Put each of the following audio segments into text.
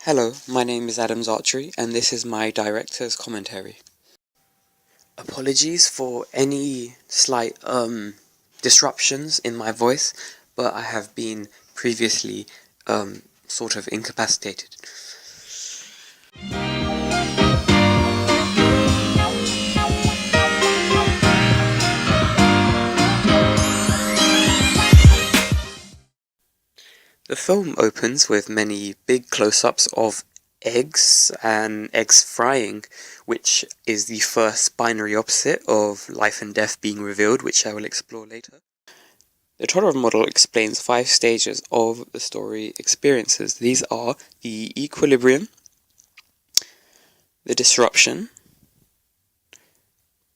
Hello, my name is Adam's Archery, and this is my director's commentary. Apologies for any slight disruptions in my voice, but I have been previously sort of incapacitated. The film opens with many big close-ups of eggs and eggs frying, which is the first binary opposite of life and death being revealed, which I will explore later. The Todorov model explains 5 stages of the story experiences. These are the equilibrium, the disruption,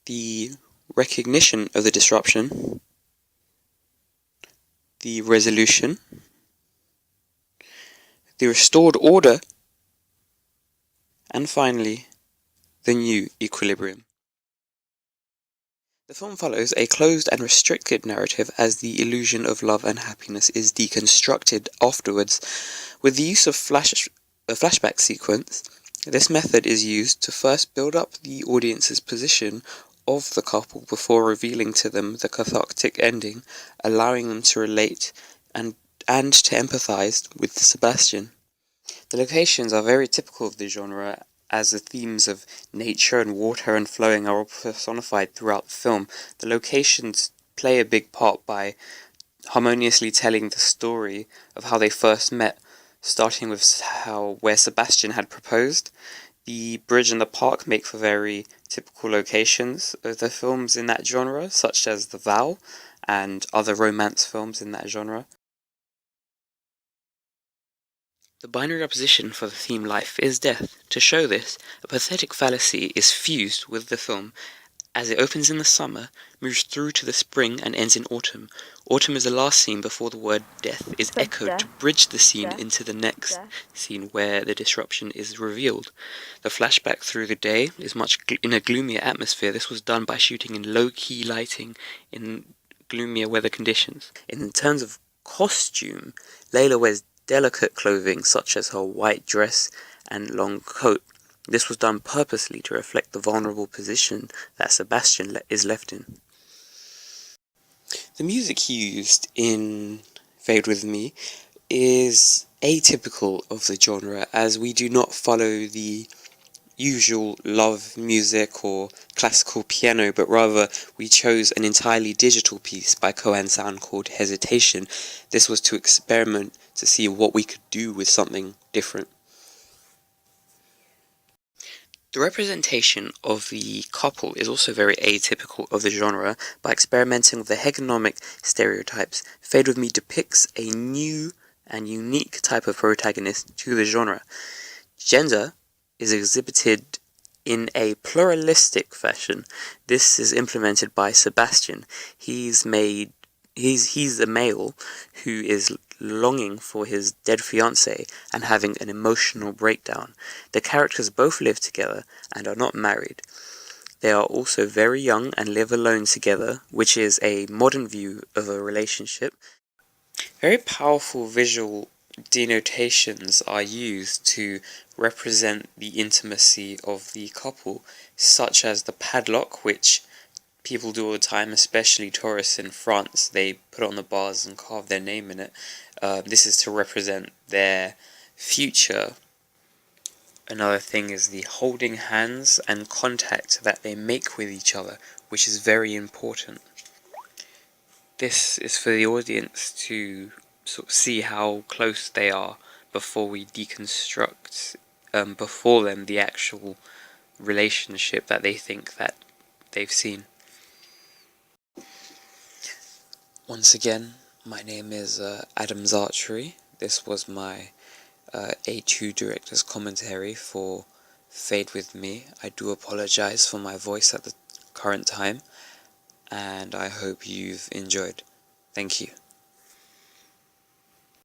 the recognition of the disruption, the resolution, the restored order, and finally, the new equilibrium. The film follows a closed and restricted narrative as the illusion of love and happiness is deconstructed afterwards. With the use of a flashback sequence, this method is used to first build up the audience's position of the couple before revealing to them the cathartic ending, allowing them to relate and to empathize with Sebastian. The locations are very typical of the genre, as the themes of nature and water and flowing are all personified throughout the film. The locations play a big part by harmoniously telling the story of how they first met, starting with where Sebastian had proposed. The bridge and the park make for very typical locations of the films in that genre, such as The Vow and other romance films in that genre. The binary opposition for the theme life is death. To show this, a pathetic fallacy is fused with the film, as it opens in the summer, moves through to the spring and ends in autumn. Autumn is the last scene before the word death is echoed to bridge the scene into the next scene where the disruption is revealed. The flashback through the day is much in a gloomier atmosphere. This was done by shooting in low-key lighting in gloomier weather conditions. In terms of costume, Layla wears delicate clothing such as her white dress and long coat. This was done purposely to reflect the vulnerable position that Sebastian is left in. The music used in Fade With Me is atypical of the genre, as we do not follow the usual love music or classical piano, but rather we chose an entirely digital piece by Cohen Sound called Hesitation. This was to experiment to see what we could do with something different. The representation of the couple is also very atypical of the genre. By experimenting with the hegemonic stereotypes, Fade With Me depicts a new and unique type of protagonist to the genre. Gender is exhibited in a pluralistic fashion. This is implemented by Sebastian. He's a male who is longing for his dead fiancée and having an emotional breakdown. The characters both live together and are not married. They are also very young and live alone together, which is a modern view of a relationship. Very powerful visual denotations are used to represent the intimacy of the couple, such as the padlock, which people do all the time, especially tourists in France. They put on the bars and carve their name in it. This is to represent their future. Another thing is the holding hands and contact that they make with each other, which is very important. This is for the audience to sort of see how close they are before we deconstruct before them the actual relationship that they think that they've seen. Once again, my name is Adam's Archery. This was my A2 director's commentary for Fade With Me. I do apologize for my voice at the current time, and I hope you've enjoyed. Thank you.